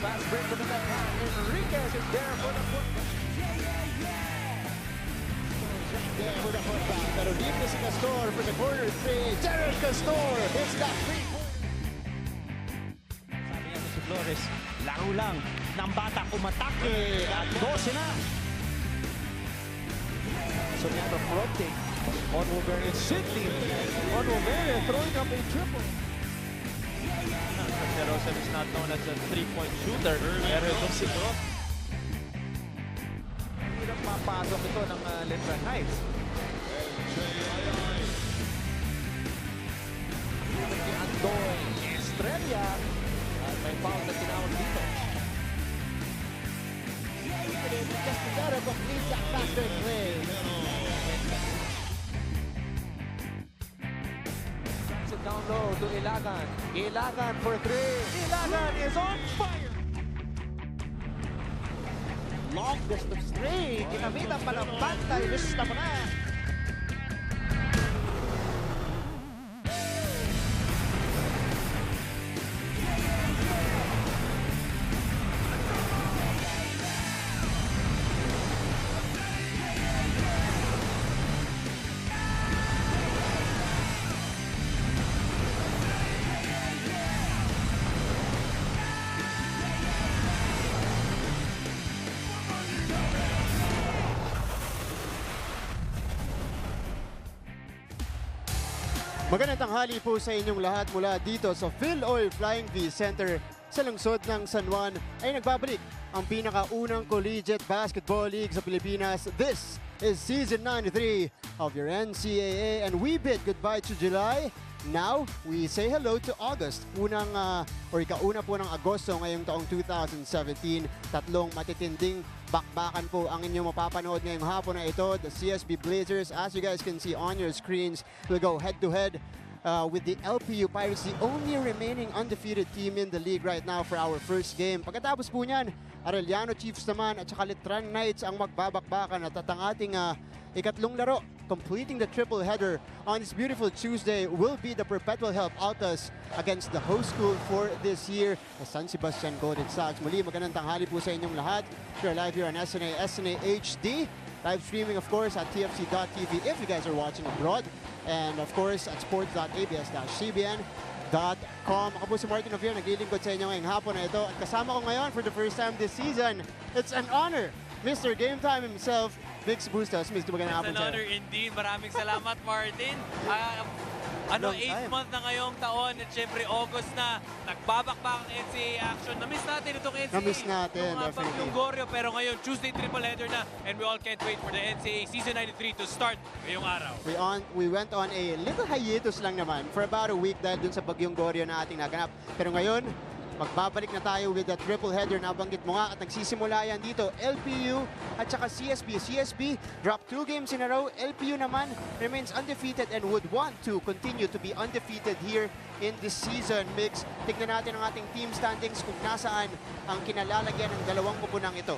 Fast break from the left hand. Enriquez is there for the putback. There for the putback. Pero deep na si Castor for the corner three. Jared Castor hits that three-point. Sabi niya si Flores, laro lang ng bata kumatake at 12 na. Soriano fronting on Wolverine. Sidney on Wolverine throwing up a triple. Lyceum is not known as a three-point shooter. Pero ito si Cross. Hirap mapasok ito ng Letran Heights. Si Andoy Estrella at may foul na tinawag dito. Castigaro completes that fast break play. Drops it down low to Ilagan. Ilagan for three. Ilagan is on fire. Long distance three. Ginamitan pa ng bantay. Lista mo na. Magandang tanghali po sa inyong lahat mula dito sa Phil Oil Flying V Center sa lungsod ng San Juan ay nagbabalik ang pinakaunang collegiate basketball league sa Pilipinas. This is season 93 of your NCAA and we bid goodbye to July. Now, we say hello to August. Ikauna po ng Agosto ngayong taong 2017. Tatlong matitinding bakbakan po ang inyong mapapanood ngayong hapon na ito. The CSB Blazers, as you guys can see on your screens, will go head-to-head with the LPU Pirates, the only remaining undefeated team in the league right now for our first game. Pagkatapos po niyan, Arellano Chiefs naman at saka Letran Knights ang magbabakbakan at ang ating ikatlong laro. Completing the triple header on this beautiful Tuesday will be the Perpetual Help Altas against the host school for this year, the San Sebastian Golden Sox. Muli, magandang tanghali po sa inyong lahat. We're live here on SNA HD. Live streaming, of course, at tfc.tv if you guys are watching abroad. And, of course, at sports.abs-cbn.com. Ako po si Martin Ovier, naglilingkod sa inyo ngayong hapon na ito. At kasama ko ngayon for the first time this season, it's an honor, Mr. Game Time himself, Vix Bustos. Mr. Magandang hapon It's an honor indeed. Maraming salamat, Martin. 8th month na ngayong taon at syempre August na nagbabakbak ang NCAA action. Na-miss natin itong NCAA. Na-miss natin, definitely. Yung Goryo, pero ngayon Tuesday triple header na and we all can't wait for the NCAA Season 93 to start ngayong araw. We went on a little hiatus lang naman for about a week dahil dun sa bagyong Goryo na ating naganap. Pero ngayon, magbabalik na tayo with the triple header na banggit mo nga at nagsisimula yan dito. LPU at saka CSB. CSB dropped 2 games in a row. LPU naman remains undefeated and would want to continue to be undefeated here in this season. Mix, tignan natin ang ating team standings kung nasaan ang kinalalagyan ng dalawang kupunang ito.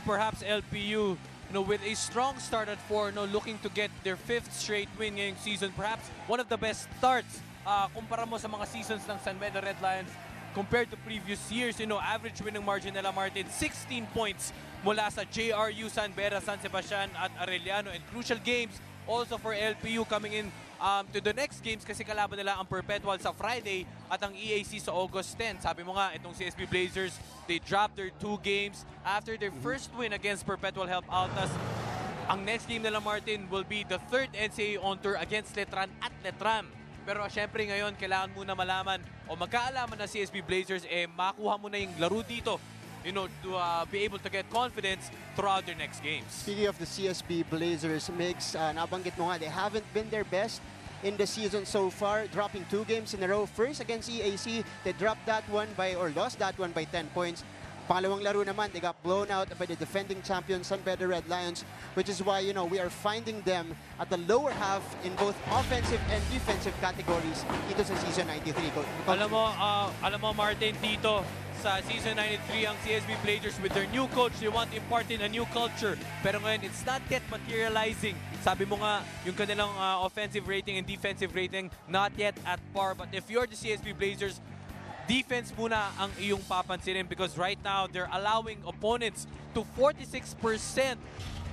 Perhaps LPU with a strong start at 4, looking to get their 5th straight win ngayong season. Perhaps one of the best starts kumpara mo sa mga seasons ng San Beda Red Lions. Compared to previous years, average winning margin nila, Martin, 16 points mula sa JRU, San Beda, San Sebastian at Arellano. And crucial games also for LPU coming in to the next games kasi kalaban nila ang Perpetual sa Friday at ang EAC sa August 10. Sabi mo nga, itong CSB Blazers, they dropped their 2 games after their first win against Perpetual Help Altas. Ang next game nila, Martin, will be the 3rd NCAA on tour against Letran at Letran. Pero syempre ngayon, kailangan muna malaman o magkaalaman ng CSB Blazers, makuha mo na yung laro dito, to be able to get confidence throughout their next games. Speaking of the CSB Blazers, Mix, nabanggit mo nga, they haven't been their best in the season so far, dropping 2 games in a row. First against EAC, they dropped that one lost that one by 10 points. Pangalawang laro naman, they got blown out by the defending champion San Beda Red Lions, which is why, we are finding them at the lower half in both offensive and defensive categories dito sa Season 93. Alam mo, Martin, dito sa Season 93, ang CSB Blazers with their new coach, they want to impart in a new culture. Pero ngayon, it's not yet materializing. Sabi mo nga, yung kanilang offensive rating and defensive rating, not yet at par. But if you're the CSB Blazers, defense muna ang iyong papansinin because right now they're allowing opponents to 46%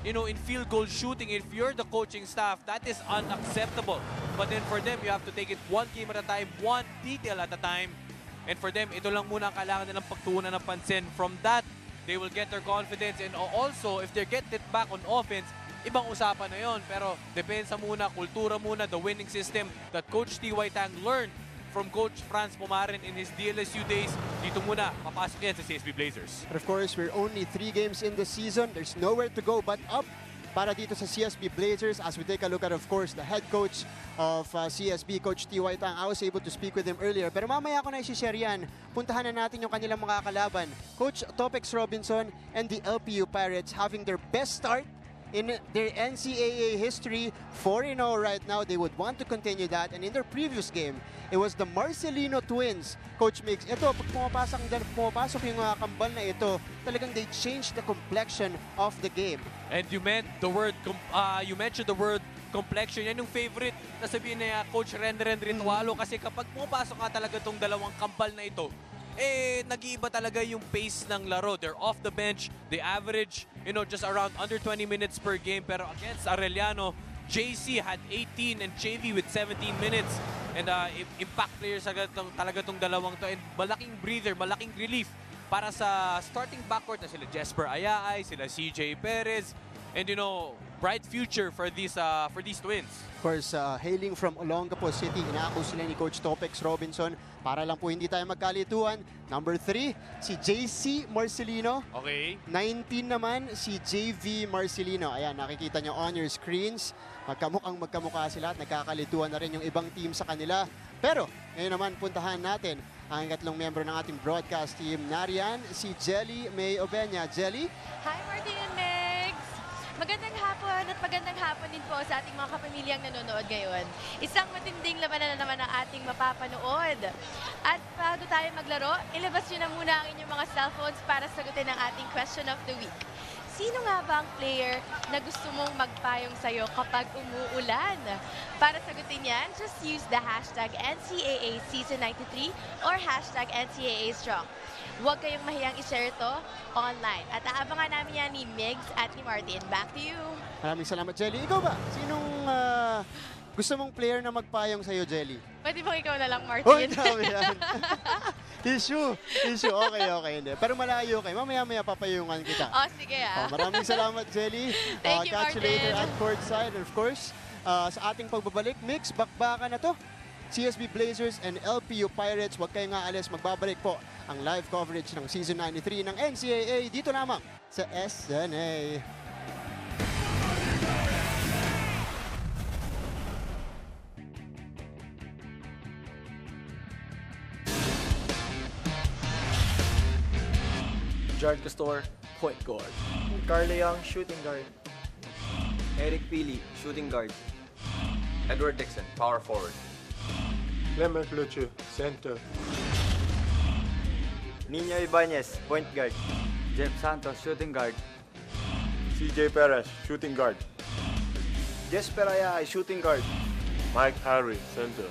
in field goal shooting. If you're the coaching staff, that is unacceptable. But then for them, you have to take it one game at a time, one detail at a time. And for them, ito lang muna ang kailangan nilang pagtuunan ng pansin. From that, they will get their confidence. And also, if they get it back on offense, ibang usapan na yon. Pero depensa muna, kultura muna, the winning system that Coach T.Y. Tang learned from Coach Franz Pumaren in his DLSU days. Dito muna, papasok yan sa CSB Blazers. But of course, we're only 3 games in the season. There's nowhere to go but up para dito sa CSB Blazers. As we take a look at, of course, the head coach of CSB, Coach T.Y. Tang. I was able to speak with him earlier. Pero mamaya ko na i-share yan. Puntahan na natin yung kanilang mga kalaban. Coach Topex Robinson and the LPU Pirates having their best start in their NCAA history. 4-0 right now. They would want to continue that. And in their previous game, it was the Marcelino twins. Coach Mix, ito, pag pumapasok yung kambal na ito, talagang they changed the complexion of the game. And you mentioned the word complexion. Yan yung favorite na sabihin na Coach Rendren Ritualo kasi kapag pumapasok nga talaga itong dalawang kambal na ito, nag-iiba talaga yung pace ng laro. They're off the bench. They average, just around under 20 minutes per game. Pero against Arellano, JC had 18 and JV with 17 minutes. And impact players talaga itong dalawang to. And malaking breather, malaking relief para sa starting backcourt na sila Jesper Ayaay, sila CJ Perez. And bright future for these twins. Of course, hailing from Olongapo City, inaako sila ni Coach Topex Robinson. Para lang po hindi tayo magkalituan. Number 3, si JC Marcelino. Okay. 19 naman, si JV Marcelino. Ayan, nakikita nyo on your screens. Magkamukha sila at nagkakalituan na rin yung ibang team sa kanila. Pero, ngayon naman, puntahan natin ang ikatlong member ng ating broadcast team. Nariyan, si Jelly May Obenya. Jelly? Hi, Martin and Megs! Magandang hapon at magandang hapon din po sa ating mga kapamilyang nanonood ngayon. Isang matinding labanan na naman ang ating mapapanood. At bago tayo maglaro, ilabas nyo na muna ang inyong mga cellphones para sagutin ang ating question of the week. Sino nga ba ang player na gusto mong magpayong sa'yo kapag umuulan? Para sagutin yan, just use the hashtag NCAA Season 93 or hashtag NCAA Strong. Huwag kayong mahiyang i-share ito online. At aabangan namin yan ni Migs at ni Martin. Back to you. Maraming salamat, Jelly. Ikaw ba? Sinong gusto mong player na magpayong sa'yo, Jelly? Pwede bang ikaw na lang, Martin? Hoy, dami yan. Issue. Okay. Hindi. Pero malayo kayo. Mamaya papayungan kita. Oh, sige Maraming salamat, Jelly. Thank you, catch you Martin. later at courtside. And of course, sa ating pagbabalik, Mix, bakbakan na to. CSB Blazers and LPU Pirates. Huwag kayong aalis. Magbabalik po ang live coverage ng Season 93 ng NCAA dito lamang sa SNA. Jared Castor, point guard. Carla Young, shooting guard. Eric Pili, shooting guard. Edward Dixon, power forward. Clement Luchu, center. Nino Ibanez, point guard. Jeff Santos, shooting guard. CJ Perez, shooting guard. Jesper Ayay, shooting guard. Mike Harry, center.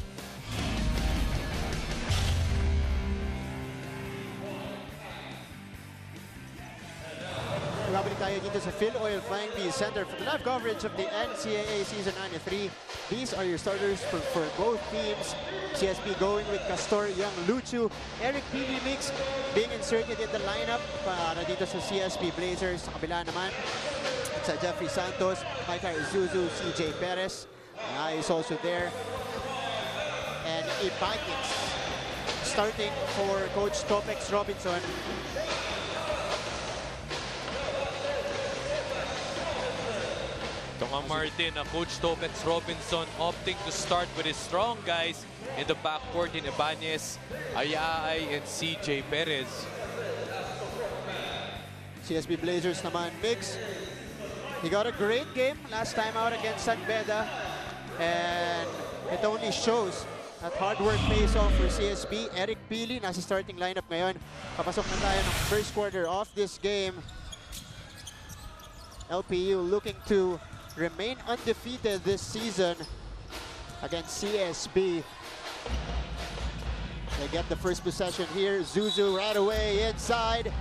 Babalik tayo dito sa Phil Oil Flying V Center for the live coverage of the NCAA Season 93. These are your starters for both teams. CSB going with Castor, Young, Luchu, Eric Pili Mix being inserted in the lineup para dito sa CSB Blazers. Sa kabila naman, sa Jeffrey Santos, Mike Isuzu, CJ Perez is also there. And Ibanez starting for Coach Topex Robinson. Ito nga Martin, Coach Topex Robinson opting to start with his strong guys in the backcourt in Ibanez, Ayaay, and CJ Perez. CSB Blazers naman, Mix. He got a great game last time out against San Beda. And it only shows that hard work pays off for CSB. Eric Pili, nasa starting lineup ngayon. Papasok na tayo ng first quarter of this game. LPU looking to remain undefeated this season against CSB. They get the first possession here. Zuzu right away inside,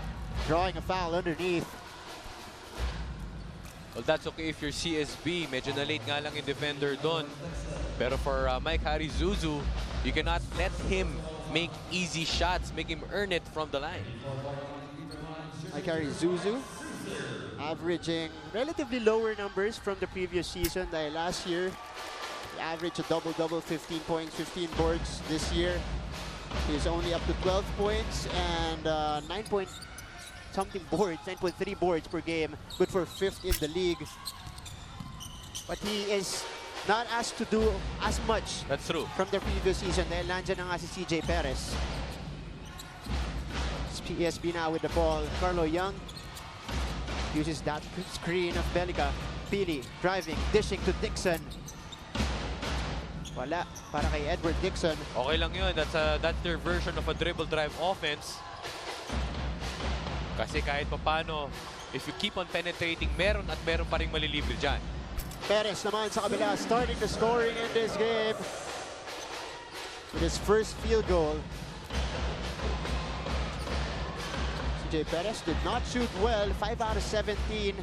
drawing a foul underneath. Well, that's okay if you're CSB. Medyo na-late nga lang yung defender doon. Pero for Mike Harry Zuzu, you cannot let him make easy shots, make him earn it from the line. Mike Harry Zuzu averaging relatively lower numbers from the previous season. Dahil last year, he averaged a double-double, 15 points, 15 boards. This year, he's only up to 12 points and 9-point-something boards, 9.3 boards per game. Good for 5th in the league. But he is not asked to do as much. That's true. From the previous season dahil nandyan na nga si CJ Perez. CSB now with the ball. Carlo Young uses that screen of Belica. Pili driving, dishing to Dixon. Wala para kay Edward Dixon. Okay lang yun. That's their version of a dribble drive offense. Kasi kahit papano, if you keep on penetrating, meron at meron pa ring malilibre dyan. Perez naman sa kabila, starting the scoring in this game with his first field goal. CJ Perez did not shoot well, 5 out of 17.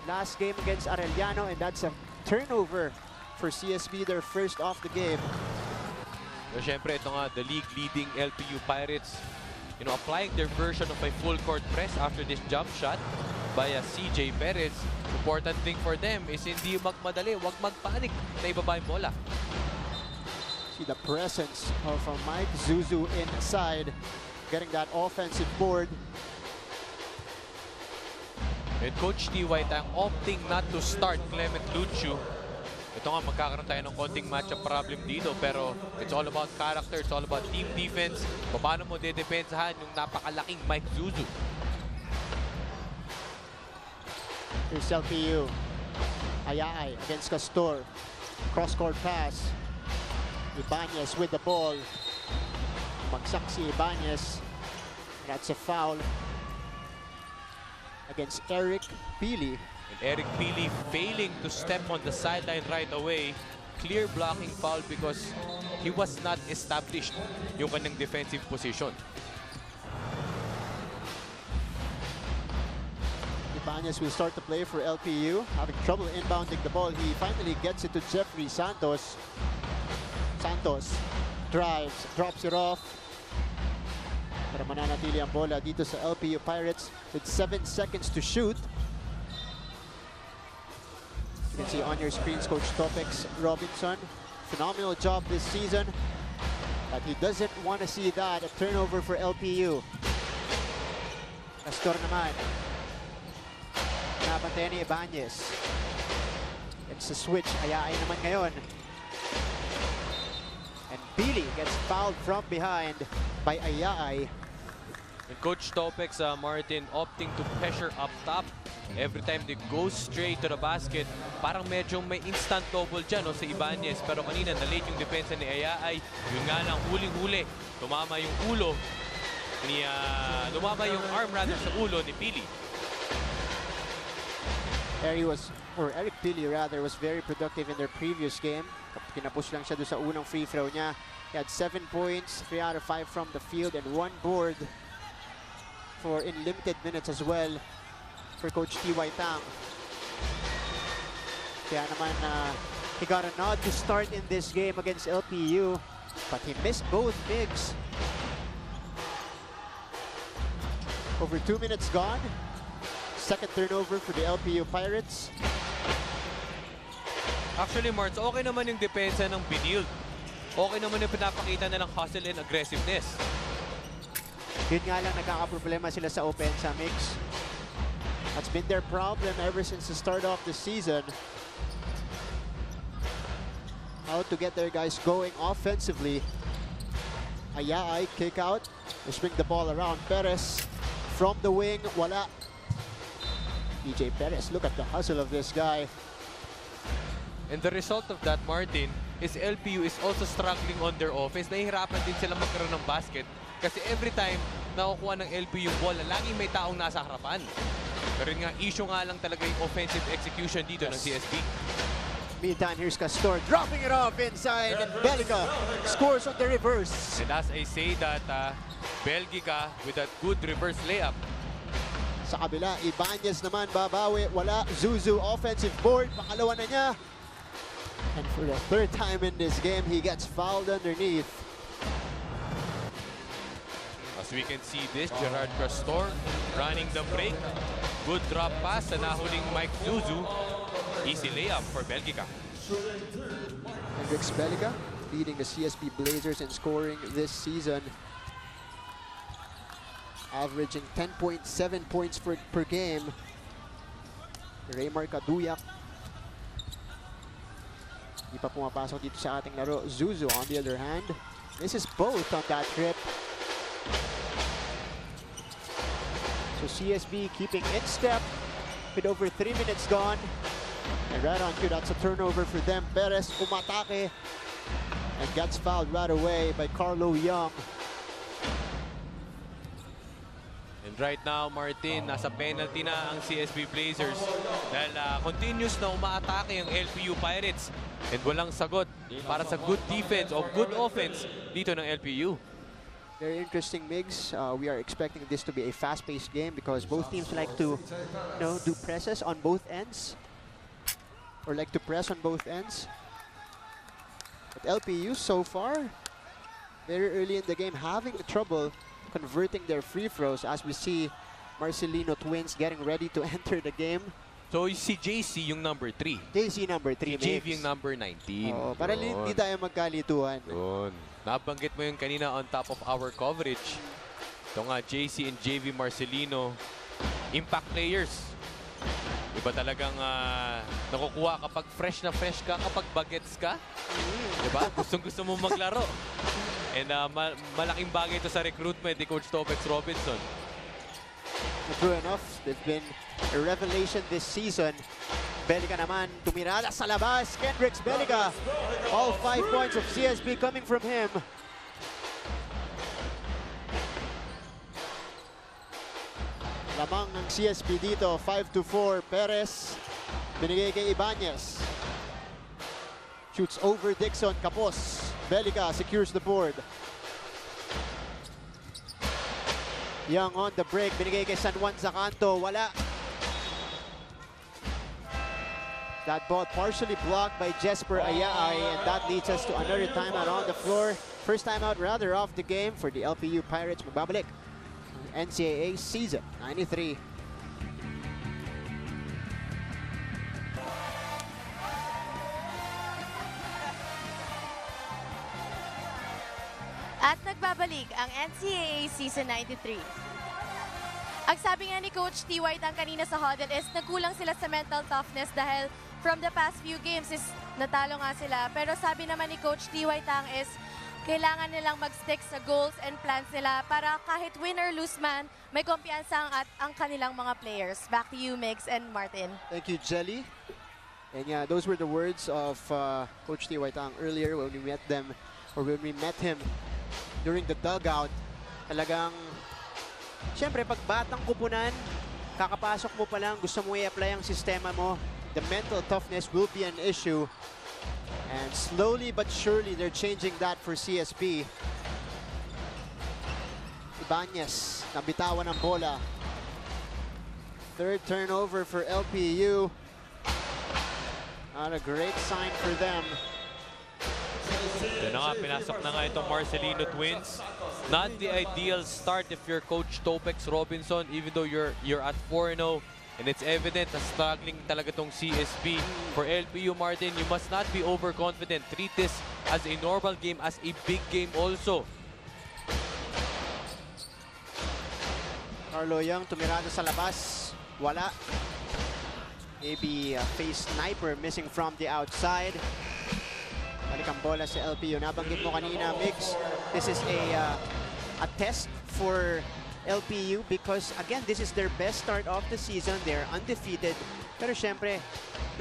Last game against Arellano, and that's a turnover for CSB, their first off the game. So, syempre, ito nga, the league-leading LPU Pirates, applying their version of a full-court press after this jump shot by CJ Perez. Important thing for them is hindi magmadali, wag magpanik na ibaba yung bola. See the presence of Mike Zuzu inside, getting that offensive board. And Coach T. White ang opting not to start Clement Lucio. Ito nga, magkakaroon tayo ng konting matchup problem dito, pero it's all about character, it's all about team defense. Paano mo dedepensahan yung napakalaking Mike Zuzu? Here's LPU. Ayay against Castor. Cross-court pass. Ibanez with the ball. Magsak si Ibanez. That's a foul against Eric Pili. And Eric Pili failing to step on the sideline right away. Clear blocking foul because he was not established yung kanyang defensive position. Ibanez will start to play for LPU, having trouble inbounding the ball. He finally gets it to Jeffrey Santos. Santos drives, drops it off. Pero mananatili ang bola dito sa LPU Pirates with 7 seconds to shoot. You can see on your screens Coach Topex Robinson. Phenomenal job this season. But he doesn't want to see that. A turnover for LPU. Castor naman. Napantay ni Ibanez. It's a switch. Ayay naman ngayon. And Pili gets fouled from behind by Ayay. And Coach Topex, Martin, opting to pressure up top. Every time they go straight to the basket, parang medyo may instant double dyan sa Ibanez. Pero kanina, na-late yung depensa ni Ayay. Yun nga lang, huling-huli. Tumama yung ulo ni, tumama yung arm rather sa ulo ni Pili. Eric Pili rather was very productive in their previous game. Kinapush lang siya doon sa unang free throw niya. He had 7 points, 3 out of 5 from the field, and 1 board for in limited minutes as well for Coach T.Y. Tang. Kaya naman he got a nod to start in this game against LPU, but he missed both bigs. Over 2 minutes gone. Second turnover for the LPU Pirates. Actually, Marts, okay naman yung depensa ng Benilde. Okay naman yung pinapakita nilang hustle and aggressiveness. Yun nga lang, nagkakaproblema sila sa opensa mix. That's been their problem ever since the start of the season. How to get their guys going offensively. Ayay, kick out. They swing the ball around. Perez from the wing, wala. DJ Perez, look at the hustle of this guy. And the result of that, Martin, is LPU is also struggling on their offense. Nahihirapan din sila magkaroon ng basket kasi every time nakukuha ng LPU yung ball, laging may taong nasa harapan. Pero nga, issue nga lang talaga yung offensive execution dito ng CSB. meantime, here's Castor dropping it off inside, and Belgica scores on the reverse. And as I say that, Belgica with that good reverse layup. Sa kabila, Ibanez naman babawi. Wala, Zuzu offensive board. Pakalawa na niya. And for the third time in this game, he gets fouled underneath. As we can see this, Gerard Castor running the break. Good drop pass sa nahuling Mike Zuzu. Easy layup for Belgica. Hendrix Belgica leading the CSB Blazers in scoring this season, averaging 10.7 points per game. Raymar Kaduyak hindi pa pumapasok dito sa ating laro. Zuzu on the other hand, misses both on that trip. So CSB keeping in step with over 3 minutes gone. And right on cue, that's a turnover for them. Perez umatake and gets fouled right away by Carlo Young. And right now, Martin, nasa penalty na ang CSB Blazers dahil continuous na umaatake ang LPU Pirates and walang sagot para sa good defense o good offense dito ng LPU. Very interesting, Migs. We are expecting this to be a fast-paced game because both teams like to, do presses on both ends, or like to press on both ends. But LPU so far, very early in the game, having trouble converting their free throws as we see Marcelino twins getting ready to enter the game. So si JC yung number 3. JC number 3, JV yung number 19. Oh, para hindi tayo magkalituhan. Yun. Nabanggit mo yung kanina on top of our coverage. Ito nga, JC and JV Marcelino, impact players. Iba talagang nakukuha kapag fresh ka, kapag bagets ka. Diba? Gustong-gusto mo maglaro. And malaking bagay ito sa recruitment ni Coach Topex Robinson. True enough, they've been a revelation this season. Belgica naman, tumirada sa labas. Hendrix Belgica. All 5 points of CSB coming from him. Lamang ng CSB dito, 5-4. Perez, binigay kay Ibanez. Shoots over Dixon, Kapos. Belgica secures the board. Young on the break, binigay kay San Juan Zacanto, wala. That ball partially blocked by Jesper Ayaay, and that leads us to another timeout on the floor. First timeout rather of the game for the LPU Pirates. Magbabalik ang NCAA season 93. At nagbabalik ang NCAA Season 93. Ang sabi nga ni Coach T. White ang kanina sa huddle is nagkulang sila sa mental toughness dahil from the past few games is natalo nga sila. Pero sabi naman ni Coach T. White ang is kailangan nilang mag-stick sa goals and plans nila para kahit win or lose man, may kumpiyansa ang kanilang mga players. Back to you, Migs and Martin. Thank you, Jelly. And yeah, those were the words of Coach T. White earlier when we met them, or when we met him during the dugout. Talagang, siyempre, pag batang kupunan, kakapasok mo pa lang, gusto mo i-apply ang sistema mo, the mental toughness will be an issue. And slowly but surely, they're changing that for CSB. Ibanez, nabitawan ng bola. Third turnover for LPU. Not a great sign for them. Yan na nga, pinasok na nga itong Marcelino twins. Not the ideal start if you're Coach Topex Robinson, even though you're at 4-0. And it's evident na struggling talaga itong CSB. For LPU, Martin, you must not be overconfident. Treat this as a normal game, as a big game also. Carlo Young tumirado sa labas. Wala. Maybe a face sniper missing from the outside. Balik ang bola sa LPU. Nabanggit mo kanina, Mix. This is a test for LPU because, again, this is their best start of the season. They're undefeated. Pero syempre,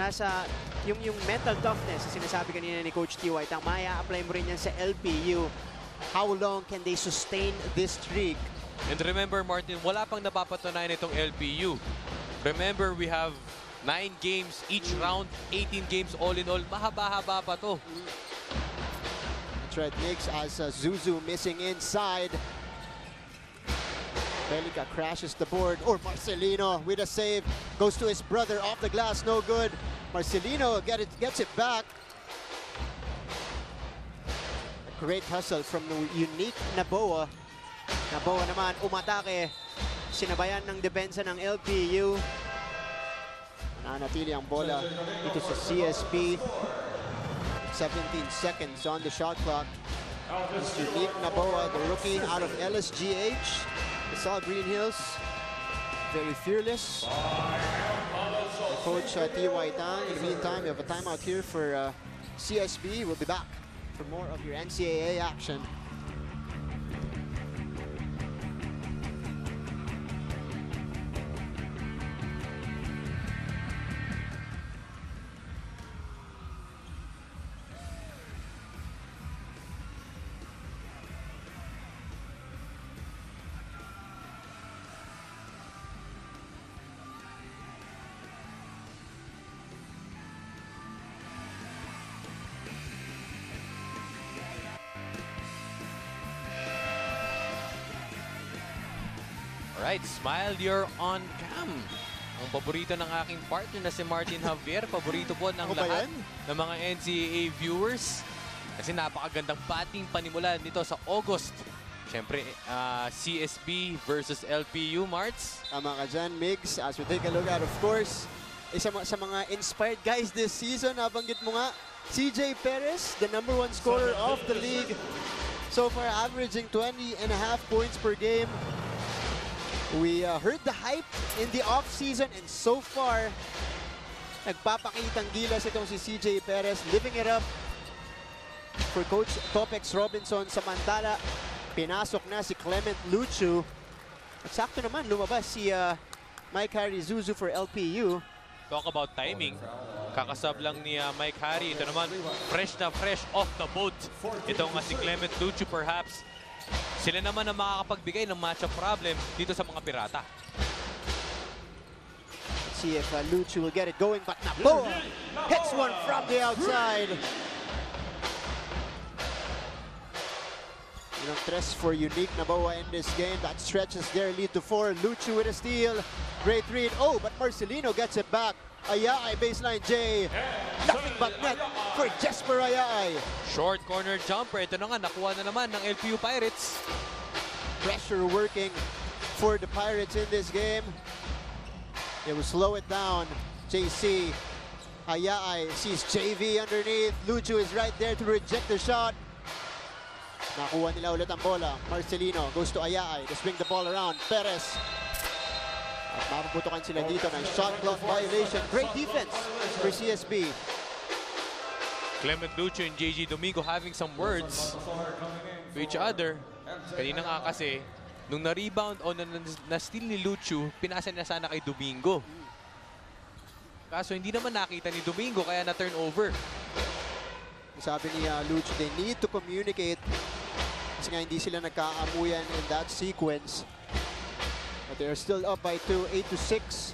nasa yung mental toughness, sinasabi kanina ni Coach T. White, ang maya-apply mo rin yan sa LPU. How long can they sustain this streak? And remember, Martin, wala pang napapatunayan itong LPU. Remember, we have 9 games each round, 18 games all in all. Mahaba-haba pa to. That's right, Mix, as Zuzu missing inside. Belica crashes the board, or Marcelino with a save. Goes to his brother off the glass, no good. Marcelino gets it back. A great hustle from the unique Naboa. Naboa naman umatake. Sinabayan ng depensa ng LPU. Nanatili ang bola dito sa CSB. 17 seconds on the shot clock. This unique Naboa, the rookie out of LSGH. The South Green Hills, very fearless. Coach T.Y. Tang. In the meantime, we have a timeout here for CSB. We'll be back for more of your NCAA action. Alright, smile, you're on cam. Ang paborito ng aking partner na si Martin Javier. Paborito po ng lahat ng mga NCAA viewers. Kasi napakagandang batting panimula nito sa August. Siyempre, CSB versus LPU, Marts. Tama ka dyan, Migs. As we take a look at, of course, isa sa mga inspired guys this season, nabanggit mo nga, CJ Perez, the #1 scorer of the league. So far, averaging 20.5 points per game. We heard the hype in the off-season, and so far, nagpapakitang gilas itong si CJ Perez, living it up for Coach Topex Robinson. Samantala, pinasok na si Clement Luchu. At sakto naman, lumabas si Mike Harry Zuzu for LPU. Talk about timing. Kakasab lang ni Mike Harry. Ito naman, fresh na fresh off the boat. Ito nga si Clement Luchu perhaps. Sila naman ang makakapagbigay ng matchup problem dito sa mga Pirata. Let's see if Luchu will get it going, but Naboa hits one from the outside. Ilang tres for unique Naboa in this game. That stretches their lead to 4. Luchu with a steal. Great read. Oh, but Marcelino gets it back. Ayaay, baseline J. Nothing but net for Jesper Ayaay. Short corner jumper. Ito na nga, nakuha na naman ng LPU Pirates. Pressure working for the Pirates in this game. They will slow it down. JC. Ayaay sees JV underneath. Luchu is right there to reject the shot. Nakuha nila ulit ang bola. Marcelino goes to Ayaay. They swing the ball around. Perez. At mapuputukan sila dito ng shot clock violation. Great defense for CSB. Clement Luchu and JG Domingo having some words to each other. Kanina nga kasi, nung na-rebound o na-steal ni Luchu, pinasa niya sana kay Domingo. Kaso hindi naman nakita ni Domingo kaya na-turn over. Sabi ni Luchu, they need to communicate. Kasi nga hindi sila nagkaamuyan in that sequence. But they're still up by 2, 8-6.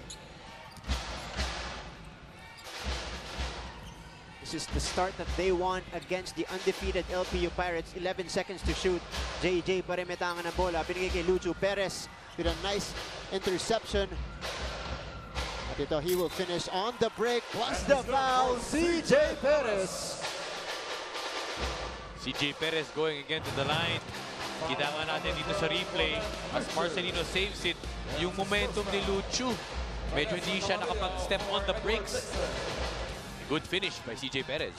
This is the start that they want against the undefeated LPU Pirates. 11 seconds to shoot. JJ pa rin metangan ng bola. Binigay kay Luchu. Perez with a nice interception. At ito, he will finish on the break. Plus the foul, CJ Perez. CJ Perez going again to the line. Kita nga natin dito sa replay as Marcelino saves it. Yung momentum ni Luchu, medyo hindi siya nakapag-step on the brakes. Good finish by CJ Perez.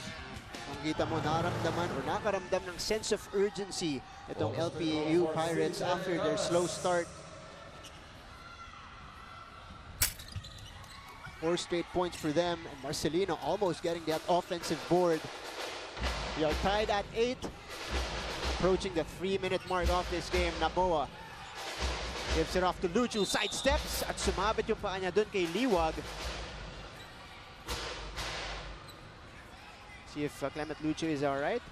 Ang kita mo, naramdaman o nakaramdam ng sense of urgency itong LPU Pirates after their slow start. 4 straight points for them, and Marcelino almost getting that offensive board. We are tied at 8. Approaching the 3-minute mark of this game. Naboa gives it off to Luchu. Sidesteps at sumabit yung paa niya dun kay Liwag. See if Clement Luchu is alright.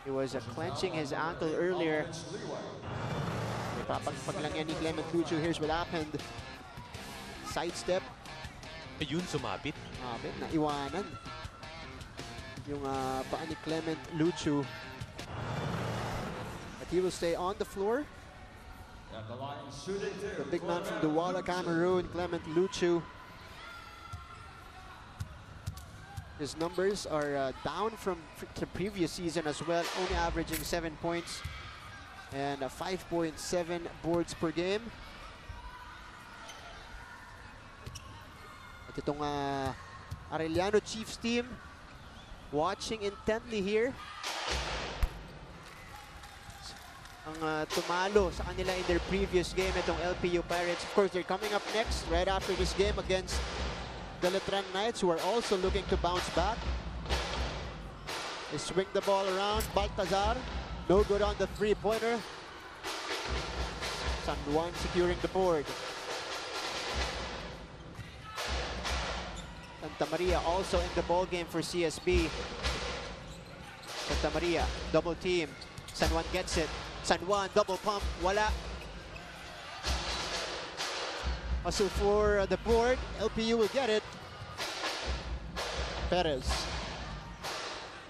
He was clenching his ankle earlier. Ipapagpag lang yan ni Clement Luchu. Here's what happened. Sidestep. Ayun, sumabit. Na iwanan yung paa ni Clement Luchu. But he will stay on the floor. The big man from Douala, Cameroon, Clement Luchu. His numbers are down from the previous season as well, only averaging 7 points and 5.7 boards per game. At itong Arellano Chiefs team watching intently here. Ang tumalo sa kanila in their previous game, itong LPU Pirates. Of course, they're coming up next right after this game against the Letran Knights, who are also looking to bounce back. They swing the ball around. Baltazar, no good on the three-pointer. San Juan securing the board. Santa Maria also in the ball game for CSB. Santa Maria, double team. San Juan gets it. San Juan, double pump, wala. Hustle for the board. LPU will get it. Perez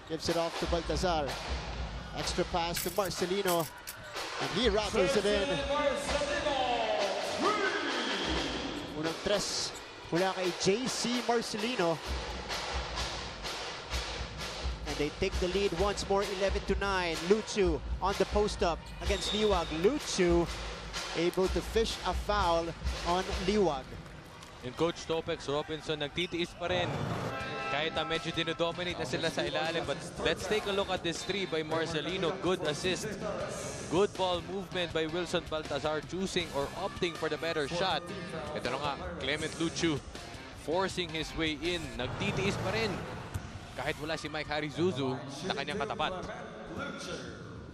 gives it off to Baltazar. Extra pass to Marcelino, and he rattles it in. Unang tres mula kay JC Marcelino. And they take the lead once more, 11-9. Luchu on the post-up against Liwag. Luchu able to fish a foul on Liwag. And Coach Topex Robinson nagtitiis pa rin. Kahit medyo dinodominate na sila sa ilalim. But let's take a look at this three by Marcelino. Good assist. Good ball movement by Wilson Baltazar, choosing or opting for the better shot. Ito na nga, Clement Luchu forcing his way in. Nagtitiis pa rin. Kahit wala si Mike Harry Zuzu na kanyang katapat.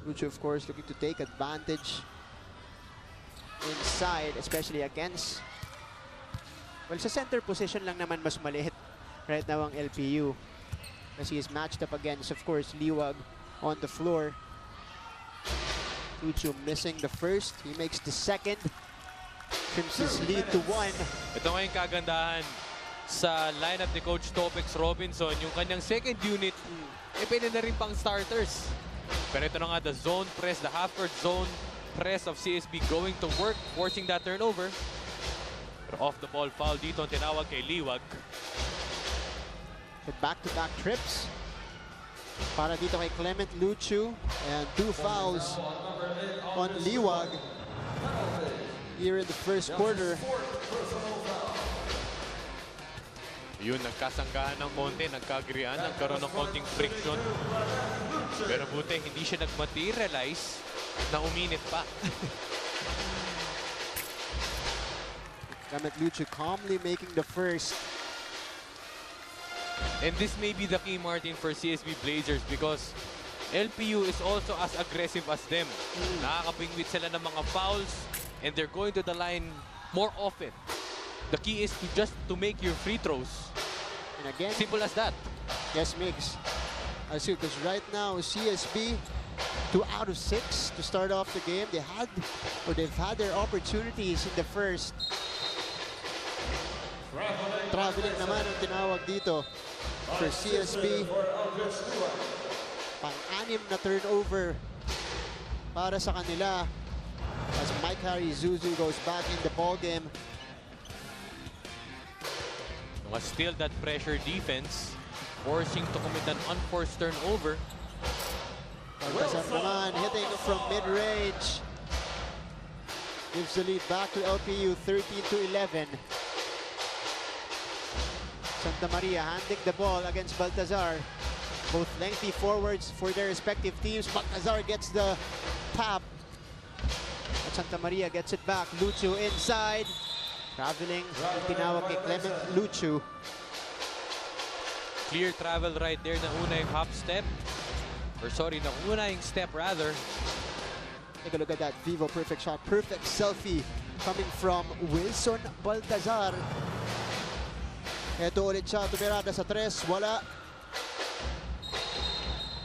Luchu, of course, looking to take advantage inside, especially against, well, sa center position lang naman mas maliit right now ang LPU. As he is matched up against, of course, Liwag on the floor. Luchu missing the first. He makes the second. Trims his lead to 1. Ito nga yung kagandahan sa lineup ni Coach Topex Robinson. Yung kanyang second unit, pwede na rin pang starters. Pero ito na nga, the zone press, the half-court zone press of CSB going to work, forcing that turnover. Pero off the ball foul dito ang tinawag kay Liwag. Back-to-back trips para dito kay Clement Luchu, and 2 fouls on Liwag here in the first quarter. Yun, nagkasanggahan ng konti, nagkagrian, nagkaroon ng konting friction. Pero buti, hindi siya nag-materialize na uminit pa. Clement Luchu calmly making the first. And this may be the key, Martin, for CSB Blazers because LPU is also as aggressive as them. Nakakapingwit sila ng mga fouls and they're going to the line more often. The key is to make your free throws. And again, simple as that. Yes, Migs. I see, because right now CSB 2 out of 6 to start off the game. They've had their opportunities in the first. Traveling naman ang tinawag dito for CSB. Pang-anim na turnover para sa kanila as Mike Harry Zuzu goes back in the ball game. Still that pressure defense, forcing to commit an unforced turnover. Baltazar naman hitting from mid-range. Gives the lead back to LPU, 13-11. Santa Maria handing the ball against Baltazar. Both lengthy forwards for their respective teams. Baltazar gets the tap. At Santa Maria gets it back. Luchu inside. Traveling, tinawag kay Clement Luchu. Clear travel right there. Nauna yung hop step. Or sorry, nauna yung step rather. Take a look at that Vivo perfect shot. Perfect selfie coming from Wilson Baltazar. Ito ulit siya, tumirada sa 3. Wala.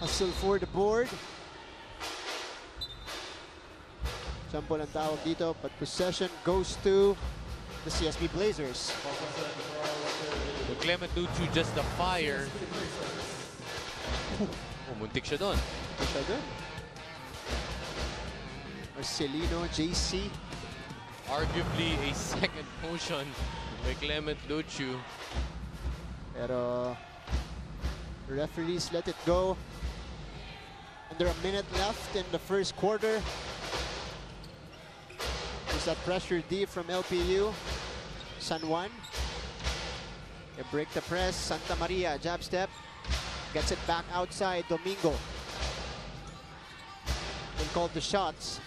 Hustle for the board. Sample ang tawag dito, but possession goes to the CSB Blazers. Clement Luchu just the fire. Muntik siya doon. Marcelino, JC. Arguably a second motion by Clement Luchu. Pero referees let it go. Under a minute left in the first quarter. There's that pressure deep from LPU. San Juan. They break the press. Santa Maria, jab step. Gets it back outside. Domingo. They called the shots.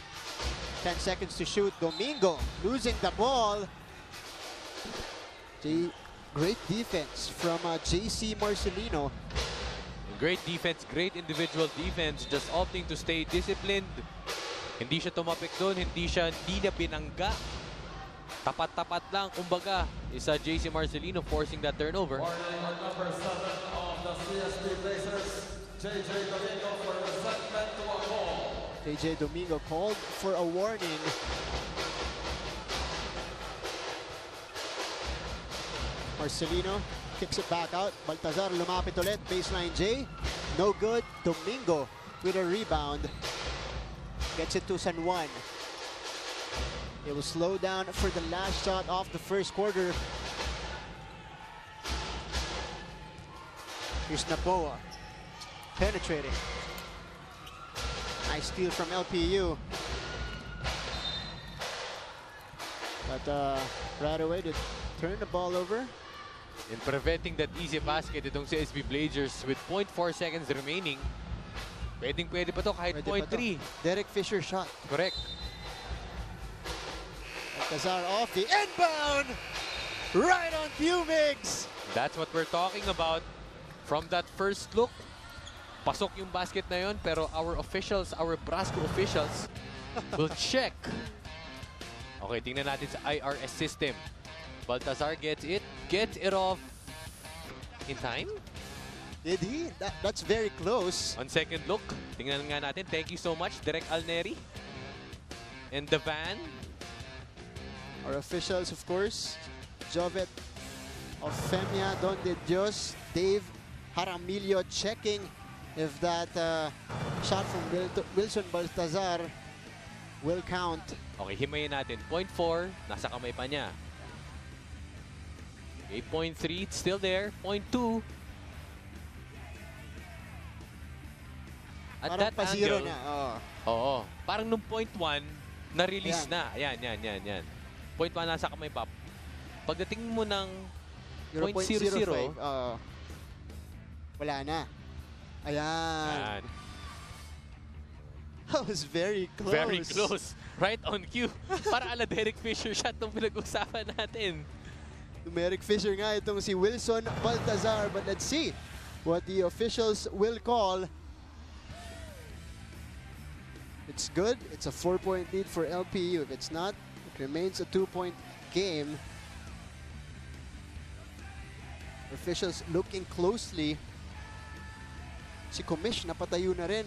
10 seconds to shoot. Domingo losing the ball. Great defense from JC Marcelino. Great defense, great individual defense. Just opting to stay disciplined. Hindi siya tumapik doon, hindi na binangga. Tapat-tapat lang, kumbaga, is JC Marcelino forcing that turnover. Warning on number 7 of the CSB Blazers, JJ Domingo for resentment to a call. JJ Domingo called for a warning. Marcelino kicks it back out. Baltazar lumapit ulit. Baseline J. No good. Domingo with a rebound. Gets it to San Juan. It will slow down for the last shot of the first quarter. Here's Napoa. Penetrating. Nice steal from LPU. But right away they turn the ball over. In preventing that easy basket, itong CSB Blazers with 0.4 seconds remaining. Pwede pa to kahit 0.3. Derek Fisher shot. Correct. Baltazar off the inbound. Right on Pumigs. That's what we're talking about. From that first look, pasok yung basket na yun, pero our officials, our Brasco officials, will check. Okay, tingnan natin sa IRS system. Baltazar gets it off in time. Did he? That's very close. On second look, tingnan nga natin. Thank you so much, Direk Alneri. And the van. Our officials, of course, Jovet Ofemia, Don De Dios, Dave Jaramillo checking if that shot from Wilson Baltazar will count. Okay, himayin natin. 0.4, nasa kamay pa niya. 8.3, it's still there. 0.2. At parang that angle, na. Oo. Parang nung 0.1, na-release na. Ayan. 0.1 nasa kamay pa. Pagdating mo ng 0.00, wala na. Ayan. That was very close. Very close. Right on cue. Para ala Derek Fisher shot nung pinag-usapan natin. Derek Fisher nga itong si Wilson Baltazar. But let's see what the officials will call. It's good. It's a 4-point lead for LPU. If it's not, it remains a 2-point game. Officials looking closely. Si Commish napatayo na rin.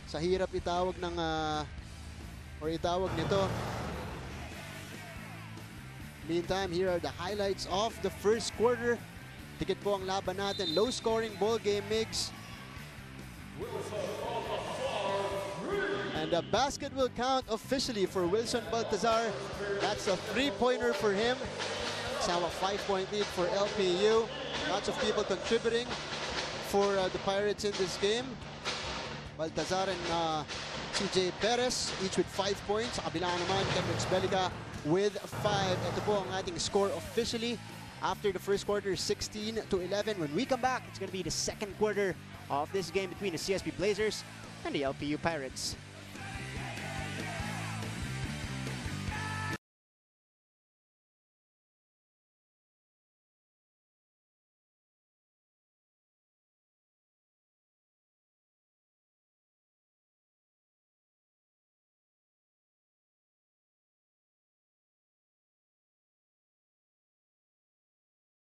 Sa hirap itawag ng itawag nito. Meantime, here are the highlights of the first quarter. Tikit po ang laban natin. Low scoring ball game, Migs. And the basket will count officially for Wilson Baltazar. That's a 3-pointer for him. It's now a 5-point lead for LPU. Lots of people contributing for the Pirates in this game. Baltazar and CJ Perez, each with 5 points. Sa kabila naman, Kendricks Belica with 5. Ito po ang ating score officially after the first quarter, 16-11. When we come back, it's going to be the second quarter of this game between the CSB Blazers and the LPU Pirates.